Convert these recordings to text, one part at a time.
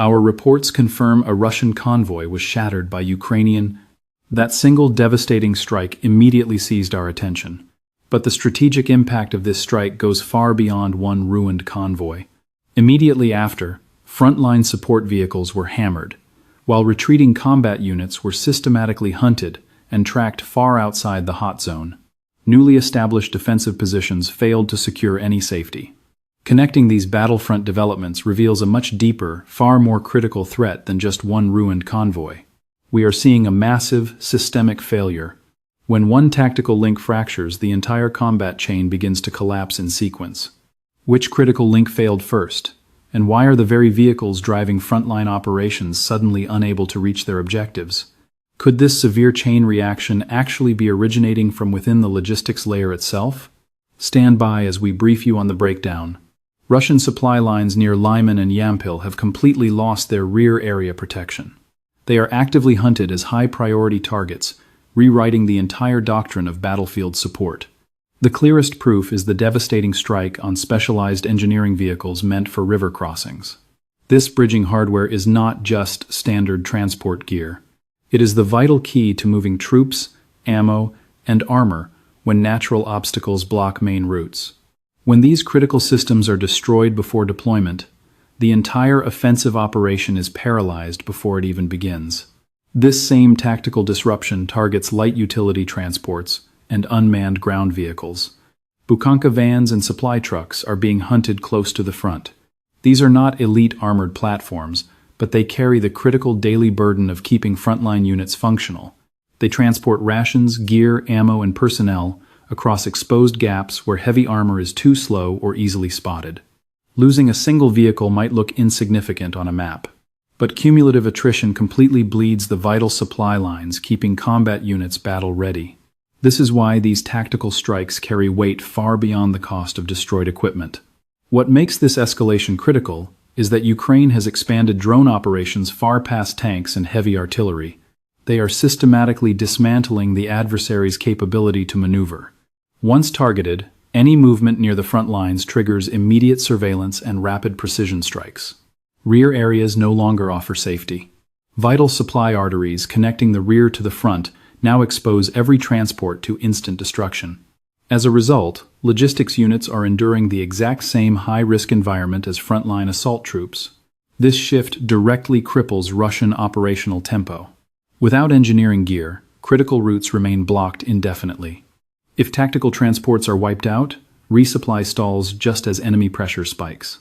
Our reports confirm a Russian convoy was shattered by Ukrainian. That single devastating strike immediately seized our attention. But the strategic impact of this strike goes far beyond one ruined convoy. Immediately after, frontline support vehicles were hammered, while retreating combat units were systematically hunted and tracked far outside the hot zone. Newly established defensive positions failed to secure any safety. Connecting these battlefront developments reveals a much deeper, far more critical threat than just one ruined convoy. We are seeing a massive, systemic failure. When one tactical link fractures, the entire combat chain begins to collapse in sequence. Which critical link failed first? And why are the very vehicles driving frontline operations suddenly unable to reach their objectives? Could this severe chain reaction actually be originating from within the logistics layer itself? Stand by as we brief you on the breakdown. Russian supply lines near Lyman and Yampil have completely lost their rear area protection. They are actively hunted as high-priority targets, rewriting the entire doctrine of battlefield support. The clearest proof is the devastating strike on specialized engineering vehicles meant for river crossings. This bridging hardware is not just standard transport gear. It is the vital key to moving troops, ammo, and armor when natural obstacles block main routes. When these critical systems are destroyed before deployment, the entire offensive operation is paralyzed before it even begins. This same tactical disruption targets light utility transports and unmanned ground vehicles. Bukanka vans and supply trucks are being hunted close to the front. These are not elite armored platforms, but they carry the critical daily burden of keeping frontline units functional. They transport rations, gear, ammo, and personnel across exposed gaps where heavy armor is too slow or easily spotted. Losing a single vehicle might look insignificant on a map, but cumulative attrition completely bleeds the vital supply lines keeping combat units battle-ready. This is why these tactical strikes carry weight far beyond the cost of destroyed equipment. What makes this escalation critical is that Ukraine has expanded drone operations far past tanks and heavy artillery. They are systematically dismantling the adversary's capability to maneuver. Once targeted, any movement near the front lines triggers immediate surveillance and rapid precision strikes. Rear areas no longer offer safety. Vital supply arteries connecting the rear to the front now expose every transport to instant destruction. As a result, logistics units are enduring the exact same high-risk environment as frontline assault troops. This shift directly cripples Russian operational tempo. Without engineering gear, critical routes remain blocked indefinitely. If tactical transports are wiped out, resupply stalls just as enemy pressure spikes.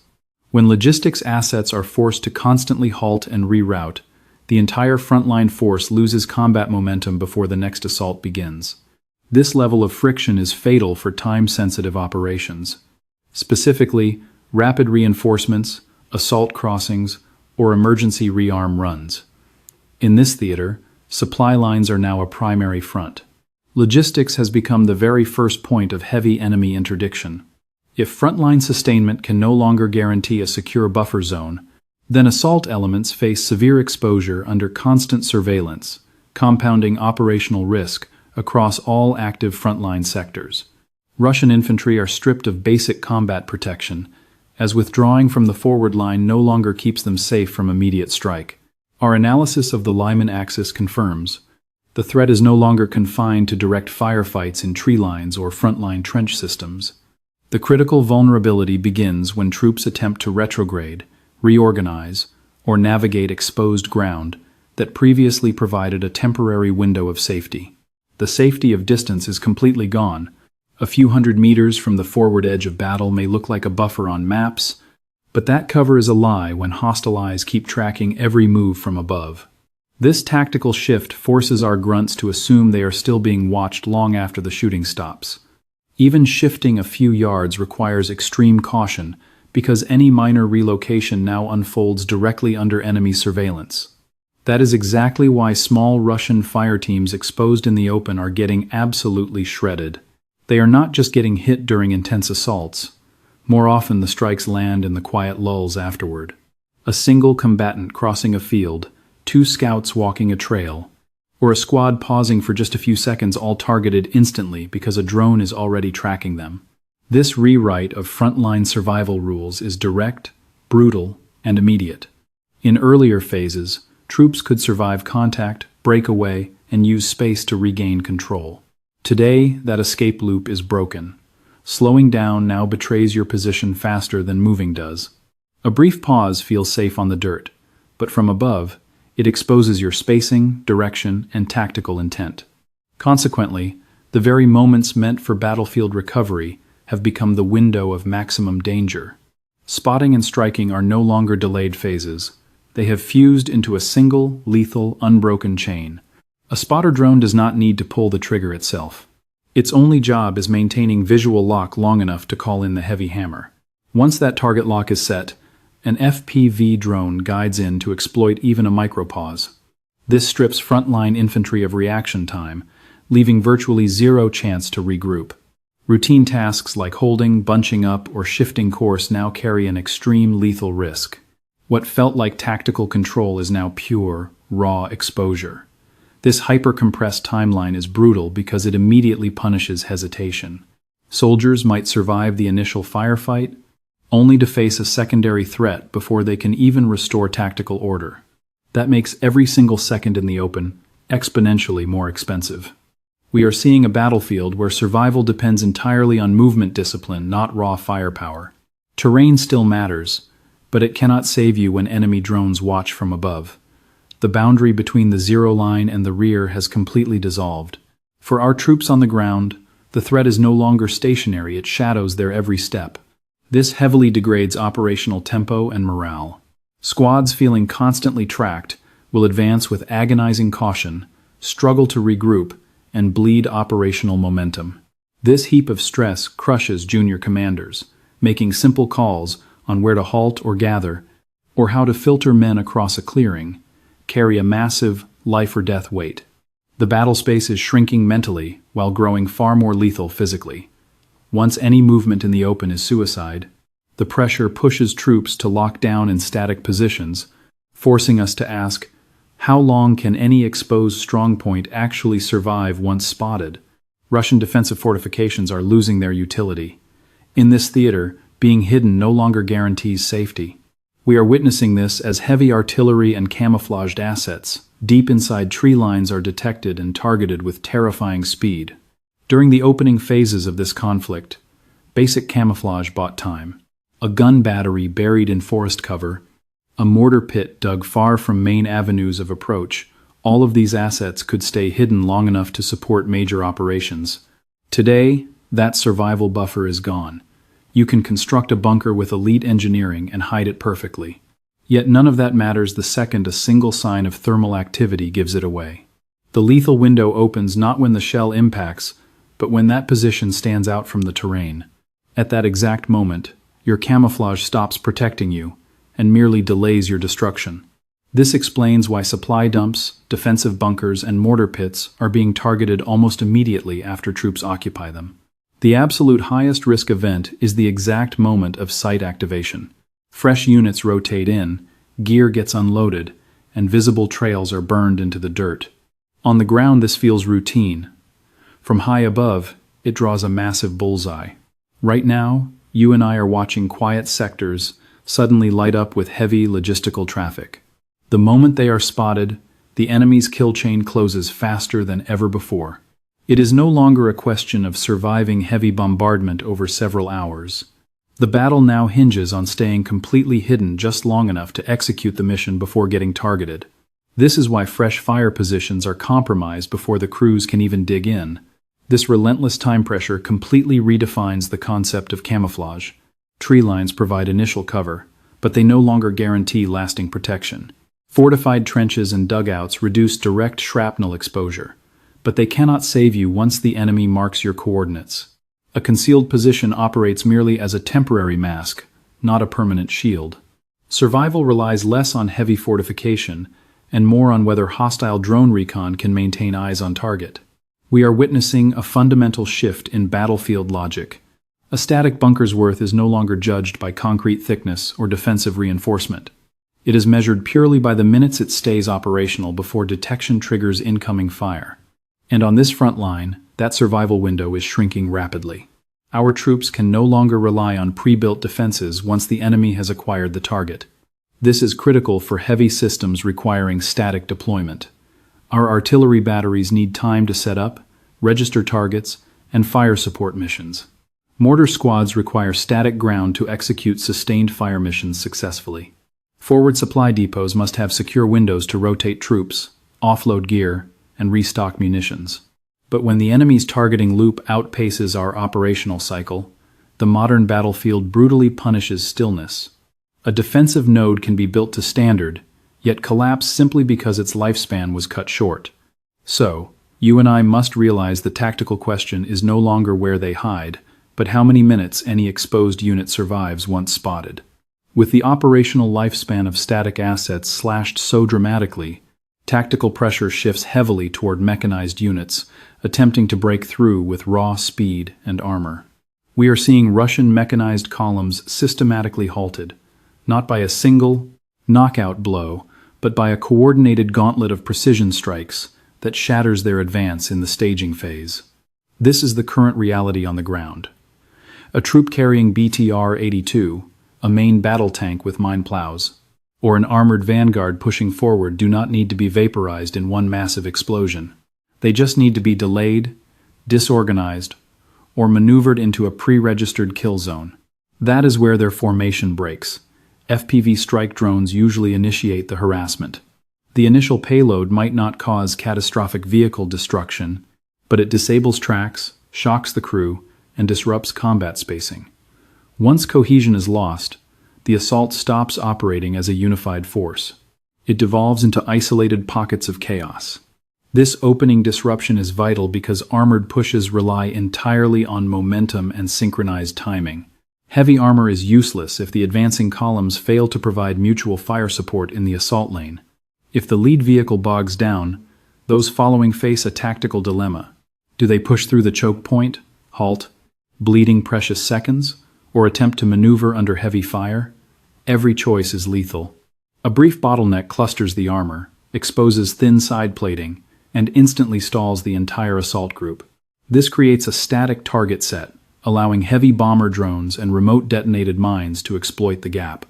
When logistics assets are forced to constantly halt and reroute, the entire frontline force loses combat momentum before the next assault begins. This level of friction is fatal for time-sensitive operations. Specifically, rapid reinforcements, assault crossings, or emergency rearm runs. In this theater, supply lines are now a primary front. Logistics has become the very first point of heavy enemy interdiction. If frontline sustainment can no longer guarantee a secure buffer zone, then assault elements face severe exposure under constant surveillance, compounding operational risk across all active frontline sectors. Russian infantry are stripped of basic combat protection, as withdrawing from the forward line no longer keeps them safe from immediate strike. Our analysis of the Lyman axis confirms the threat is no longer confined to direct firefights in tree lines or frontline trench systems. The critical vulnerability begins when troops attempt to retrograde, reorganize, or navigate exposed ground that previously provided a temporary window of safety. The safety of distance is completely gone. A few hundred meters from the forward edge of battle may look like a buffer on maps, but that cover is a lie when hostile eyes keep tracking every move from above. This tactical shift forces our grunts to assume they are still being watched long after the shooting stops. Even shifting a few yards requires extreme caution because any minor relocation now unfolds directly under enemy surveillance. That is exactly why small Russian fire teams exposed in the open are getting absolutely shredded. They are not just getting hit during intense assaults. More often the strikes land in the quiet lulls afterward. A single combatant crossing a field, 2 scouts walking a trail, or a squad pausing for just a few seconds, all targeted instantly because a drone is already tracking them. This rewrite of frontline survival rules is direct, brutal, and immediate. In earlier phases, troops could survive contact, break away, and use space to regain control. Today, that escape loop is broken. Slowing down now betrays your position faster than moving does. A brief pause feels safe on the dirt, but from above, it exposes your spacing, direction, and tactical intent. Consequently, the very moments meant for battlefield recovery have become the window of maximum danger. Spotting and striking are no longer delayed phases. They have fused into a single, lethal, unbroken chain. A spotter drone does not need to pull the trigger itself. Its only job is maintaining visual lock long enough to call in the heavy hammer. Once that target lock is set, an FPV drone guides in to exploit even a micropause. This strips frontline infantry of reaction time, leaving virtually zero chance to regroup. Routine tasks like holding, bunching up, or shifting course now carry an extreme lethal risk. What felt like tactical control is now pure, raw exposure. This hyper-compressed timeline is brutal because it immediately punishes hesitation. Soldiers might survive the initial firefight, only to face a secondary threat before they can even restore tactical order. That makes every single second in the open exponentially more expensive. We are seeing a battlefield where survival depends entirely on movement discipline, not raw firepower. Terrain still matters, but it cannot save you when enemy drones watch from above. The boundary between the zero line and the rear has completely dissolved. For our troops on the ground, the threat is no longer stationary, it shadows their every step. This heavily degrades operational tempo and morale. Squads feeling constantly tracked will advance with agonizing caution, struggle to regroup, and bleed operational momentum. This heap of stress crushes junior commanders, making simple calls on where to halt or gather, or how to filter men across a clearing, carry a massive life-or-death weight. The battle space is shrinking mentally while growing far more lethal physically. Once any movement in the open is suicide, the pressure pushes troops to lock down in static positions, forcing us to ask, how long can any exposed strongpoint actually survive once spotted? Russian defensive fortifications are losing their utility. In this theater, being hidden no longer guarantees safety. We are witnessing this as heavy artillery and camouflaged assets, deep inside tree lines, are detected and targeted with terrifying speed. During the opening phases of this conflict, basic camouflage bought time. A gun battery buried in forest cover, a mortar pit dug far from main avenues of approach, all of these assets could stay hidden long enough to support major operations. Today, that survival buffer is gone. You can construct a bunker with elite engineering and hide it perfectly. Yet none of that matters the second a single sign of thermal activity gives it away. The lethal window opens not when the shell impacts, but when that position stands out from the terrain. At that exact moment, your camouflage stops protecting you and merely delays your destruction. This explains why supply dumps, defensive bunkers, and mortar pits are being targeted almost immediately after troops occupy them. The absolute highest risk event is the exact moment of site activation. Fresh units rotate in, gear gets unloaded, and visible trails are burned into the dirt. On the ground, this feels routine. From high above, it draws a massive bullseye. Right now, you and I are watching quiet sectors suddenly light up with heavy logistical traffic. The moment they are spotted, the enemy's kill chain closes faster than ever before. It is no longer a question of surviving heavy bombardment over several hours. The battle now hinges on staying completely hidden just long enough to execute the mission before getting targeted. This is why fresh fire positions are compromised before the crews can even dig in. This relentless time pressure completely redefines the concept of camouflage. Tree lines provide initial cover, but they no longer guarantee lasting protection. Fortified trenches and dugouts reduce direct shrapnel exposure, but they cannot save you once the enemy marks your coordinates. A concealed position operates merely as a temporary mask, not a permanent shield. Survival relies less on heavy fortification and more on whether hostile drone recon can maintain eyes on target. We are witnessing a fundamental shift in battlefield logic. A static bunker's worth is no longer judged by concrete thickness or defensive reinforcement. It is measured purely by the minutes it stays operational before detection triggers incoming fire. And on this front line, that survival window is shrinking rapidly. Our troops can no longer rely on pre-built defenses once the enemy has acquired the target. This is critical for heavy systems requiring static deployment. Our artillery batteries need time to set up, register targets, and fire support missions. Mortar squads require static ground to execute sustained fire missions successfully. Forward supply depots must have secure windows to rotate troops, offload gear, and restock munitions. But when the enemy's targeting loop outpaces our operational cycle, the modern battlefield brutally punishes stillness. A defensive node can be built to standard, yet collapse simply because its lifespan was cut short. So, you and I must realize the tactical question is no longer where they hide, but how many minutes any exposed unit survives once spotted. With the operational lifespan of static assets slashed so dramatically, tactical pressure shifts heavily toward mechanized units, attempting to break through with raw speed and armor. We are seeing Russian mechanized columns systematically halted, not by a single knockout blow, but by a coordinated gauntlet of precision strikes that shatters their advance in the staging phase. This is the current reality on the ground. A troop carrying BTR-82, a main battle tank with mine plows, or an armored vanguard pushing forward do not need to be vaporized in one massive explosion. They just need to be delayed, disorganized, or maneuvered into a pre-registered kill zone. That is where their formation breaks. FPV strike drones usually initiate the harassment. The initial payload might not cause catastrophic vehicle destruction, but it disables tracks, shocks the crew, and disrupts combat spacing. Once cohesion is lost, the assault stops operating as a unified force. It devolves into isolated pockets of chaos. This opening disruption is vital because armored pushes rely entirely on momentum and synchronized timing. Heavy armor is useless if the advancing columns fail to provide mutual fire support in the assault lane. If the lead vehicle bogs down, those following face a tactical dilemma. Do they push through the choke point, halt, bleeding precious seconds, or attempt to maneuver under heavy fire? Every choice is lethal. A brief bottleneck clusters the armor, exposes thin side plating, and instantly stalls the entire assault group. This creates a static target set, allowing heavy bomber drones and remote detonated mines to exploit the gap.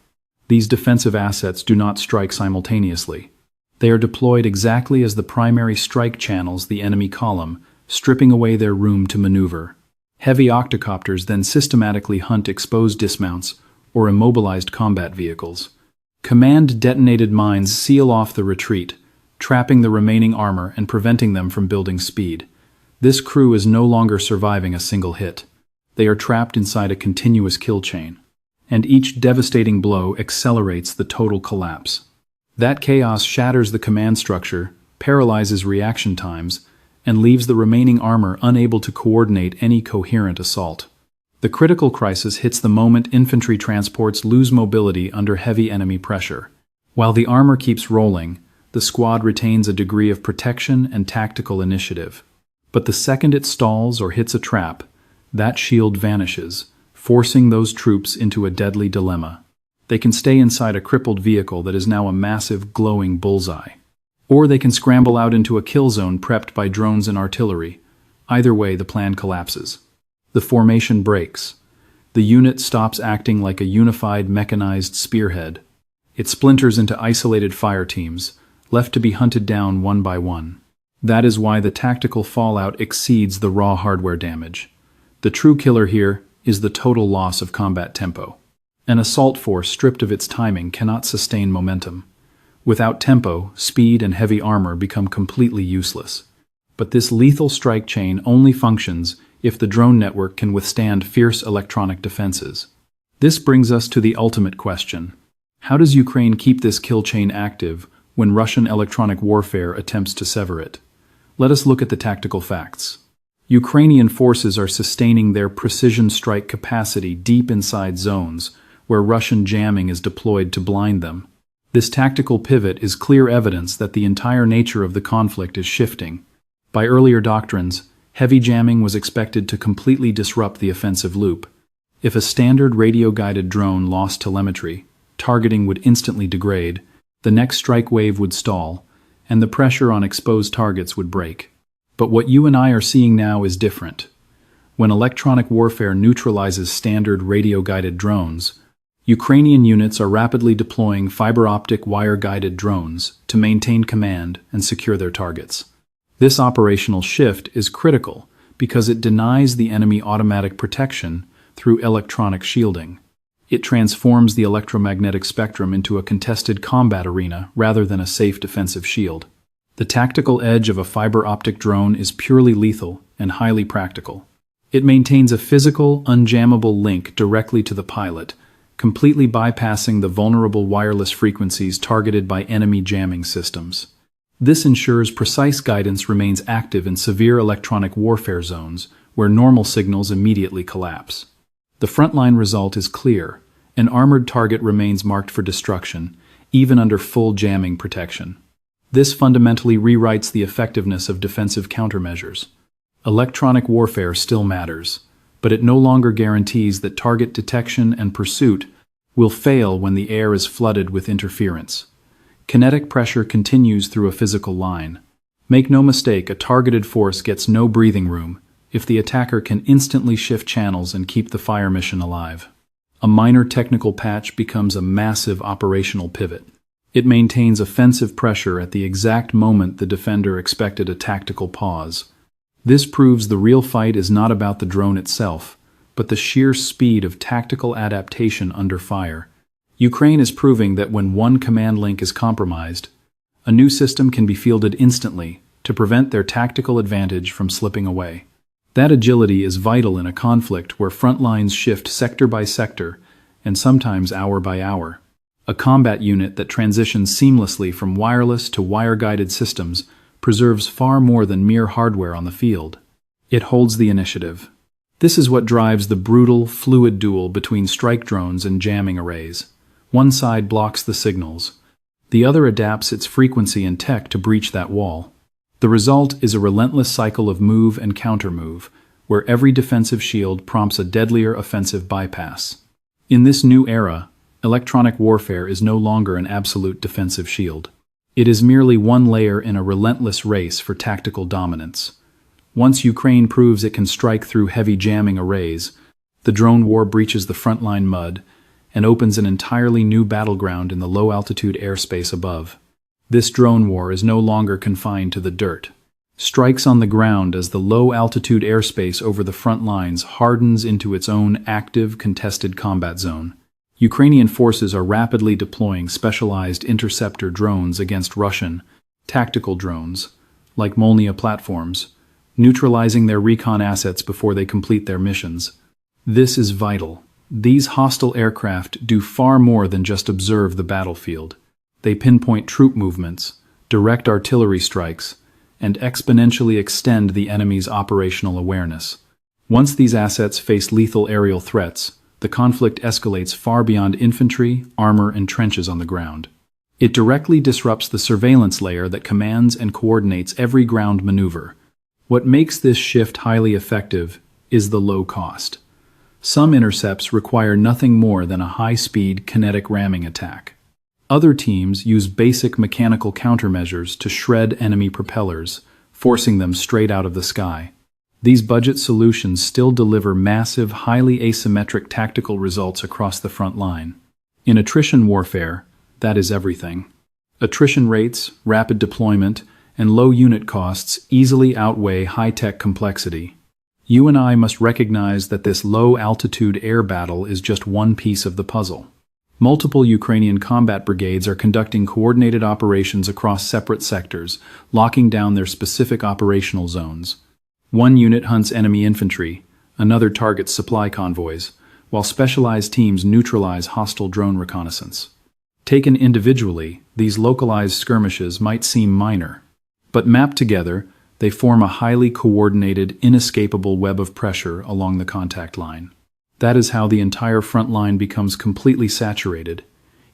These defensive assets do not strike simultaneously. They are deployed exactly as the primary strike channels the enemy column, stripping away their room to maneuver. Heavy octocopters then systematically hunt exposed dismounts or immobilized combat vehicles. Command-detonated mines seal off the retreat, trapping the remaining armor and preventing them from building speed. This crew is no longer surviving a single hit. They are trapped inside a continuous kill chain, and each devastating blow accelerates the total collapse. That chaos shatters the command structure, paralyzes reaction times, and leaves the remaining armor unable to coordinate any coherent assault. The critical crisis hits the moment infantry transports lose mobility under heavy enemy pressure. While the armor keeps rolling, the squad retains a degree of protection and tactical initiative. But the second it stalls or hits a trap, that shield vanishes, forcing those troops into a deadly dilemma. They can stay inside a crippled vehicle that is now a massive, glowing bullseye. Or they can scramble out into a kill zone prepped by drones and artillery. Either way, the plan collapses. The formation breaks. The unit stops acting like a unified mechanized spearhead. It splinters into isolated fire teams, left to be hunted down one by one. That is why the tactical fallout exceeds the raw hardware damage. The true killer here is the total loss of combat tempo. An assault force stripped of its timing cannot sustain momentum. Without tempo, speed and heavy armor become completely useless. But this lethal strike chain only functions if the drone network can withstand fierce electronic defenses. This brings us to the ultimate question. How does Ukraine keep this kill chain active when Russian electronic warfare attempts to sever it? Let us look at the tactical facts. Ukrainian forces are sustaining their precision strike capacity deep inside zones where Russian jamming is deployed to blind them. This tactical pivot is clear evidence that the entire nature of the conflict is shifting. By earlier doctrines, heavy jamming was expected to completely disrupt the offensive loop. If a standard radio-guided drone lost telemetry, targeting would instantly degrade, the next strike wave would stall, and the pressure on exposed targets would break. But what you and I are seeing now is different. When electronic warfare neutralizes standard radio-guided drones, Ukrainian units are rapidly deploying fiber-optic wire-guided drones to maintain command and secure their targets. This operational shift is critical because it denies the enemy automatic protection through electronic shielding. It transforms the electromagnetic spectrum into a contested combat arena rather than a safe defensive shield. The tactical edge of a fiber-optic drone is purely lethal and highly practical. It maintains a physical, unjammable link directly to the pilot, completely bypassing the vulnerable wireless frequencies targeted by enemy jamming systems. This ensures precise guidance remains active in severe electronic warfare zones where normal signals immediately collapse. The frontline result is clear. An armored target remains marked for destruction, even under full jamming protection. This fundamentally rewrites the effectiveness of defensive countermeasures. Electronic warfare still matters, but it no longer guarantees that target detection and pursuit will fail when the air is flooded with interference. Kinetic pressure continues through a physical line. Make no mistake, a targeted force gets no breathing room if the attacker can instantly shift channels and keep the fire mission alive. A minor technical patch becomes a massive operational pivot. It maintains offensive pressure at the exact moment the defender expected a tactical pause. This proves the real fight is not about the drone itself, but the sheer speed of tactical adaptation under fire. Ukraine is proving that when one command link is compromised, a new system can be fielded instantly to prevent their tactical advantage from slipping away. That agility is vital in a conflict where front lines shift sector by sector and sometimes hour by hour. A combat unit that transitions seamlessly from wireless to wire-guided systems preserves far more than mere hardware on the field. It holds the initiative. This is what drives the brutal, fluid duel between strike drones and jamming arrays. One side blocks the signals. The other adapts its frequency and tech to breach that wall. The result is a relentless cycle of move and counter-move, where every defensive shield prompts a deadlier offensive bypass. In this new era, electronic warfare is no longer an absolute defensive shield. It is merely one layer in a relentless race for tactical dominance. Once Ukraine proves it can strike through heavy jamming arrays, the drone war breaches the frontline mud and opens an entirely new battleground in the low-altitude airspace above. This drone war is no longer confined to the dirt. Strikes on the ground as the low-altitude airspace over the front lines hardens into its own active, contested combat zone. Ukrainian forces are rapidly deploying specialized interceptor drones against Russian tactical drones, like Molniya platforms, neutralizing their recon assets before they complete their missions. This is vital. These hostile aircraft do far more than just observe the battlefield. They pinpoint troop movements, direct artillery strikes, and exponentially extend the enemy's operational awareness. Once these assets face lethal aerial threats, the conflict escalates far beyond infantry, armor, and trenches on the ground. It directly disrupts the surveillance layer that commands and coordinates every ground maneuver. What makes this shift highly effective is the low cost. Some intercepts require nothing more than a high-speed kinetic ramming attack. Other teams use basic mechanical countermeasures to shred enemy propellers, forcing them straight out of the sky. These budget solutions still deliver massive, highly asymmetric tactical results across the front line. In attrition warfare, that is everything. Attrition rates, rapid deployment, and low unit costs easily outweigh high-tech complexity. You and I must recognize that this low-altitude air battle is just one piece of the puzzle. Multiple Ukrainian combat brigades are conducting coordinated operations across separate sectors, locking down their specific operational zones. One unit hunts enemy infantry, another targets supply convoys, while specialized teams neutralize hostile drone reconnaissance. Taken individually, these localized skirmishes might seem minor, but mapped together, they form a highly coordinated, inescapable web of pressure along the contact line. That is how the entire front line becomes completely saturated.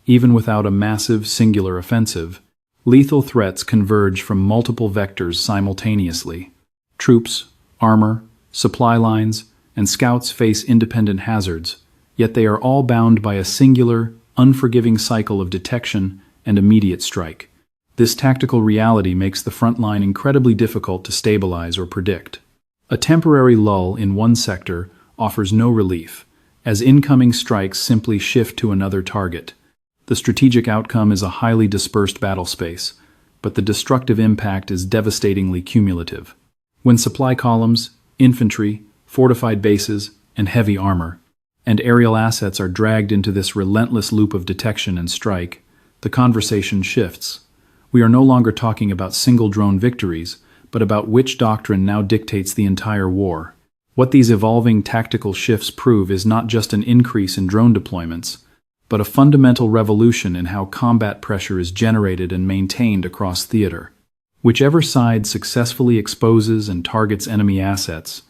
Even without a massive, singular offensive, lethal threats converge from multiple vectors simultaneously. Troops, armor, supply lines, and scouts face independent hazards, yet they are all bound by a singular, unforgiving cycle of detection and immediate strike. This tactical reality makes the front line incredibly difficult to stabilize or predict. A temporary lull in one sector offers no relief, as incoming strikes simply shift to another target. The strategic outcome is a highly dispersed battle space, but the destructive impact is devastatingly cumulative. When supply columns, infantry, fortified bases, and heavy armor, and aerial assets are dragged into this relentless loop of detection and strike, the conversation shifts. We are no longer talking about single drone victories, but about which doctrine now dictates the entire war. What these evolving tactical shifts prove is not just an increase in drone deployments, but a fundamental revolution in how combat pressure is generated and maintained across theater. Whichever side successfully exposes and targets enemy assets,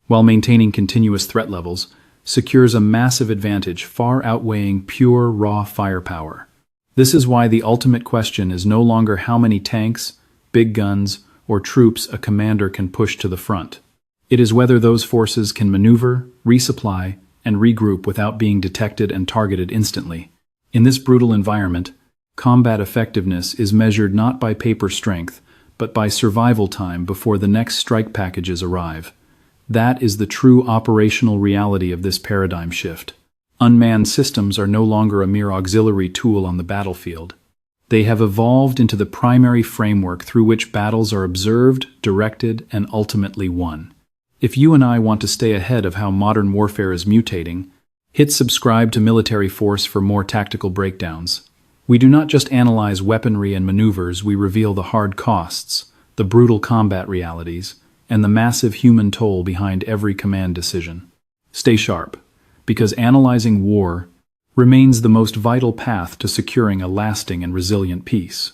while maintaining continuous threat levels, secures a massive advantage far outweighing pure raw firepower. This is why the ultimate question is no longer how many tanks, big guns, or troops a commander can push to the front. It is whether those forces can maneuver, resupply, and regroup without being detected and targeted instantly. In this brutal environment, combat effectiveness is measured not by paper strength, but by survival time before the next strike packages arrive. That is the true operational reality of this paradigm shift. Unmanned systems are no longer a mere auxiliary tool on the battlefield. They have evolved into the primary framework through which battles are observed, directed, and ultimately won. If you and I want to stay ahead of how modern warfare is mutating, hit subscribe to Military Force for more tactical breakdowns. We do not just analyze weaponry and maneuvers, we reveal the hard costs, the brutal combat realities, and the massive human toll behind every command decision. Stay sharp, because analyzing war remains the most vital path to securing a lasting and resilient peace.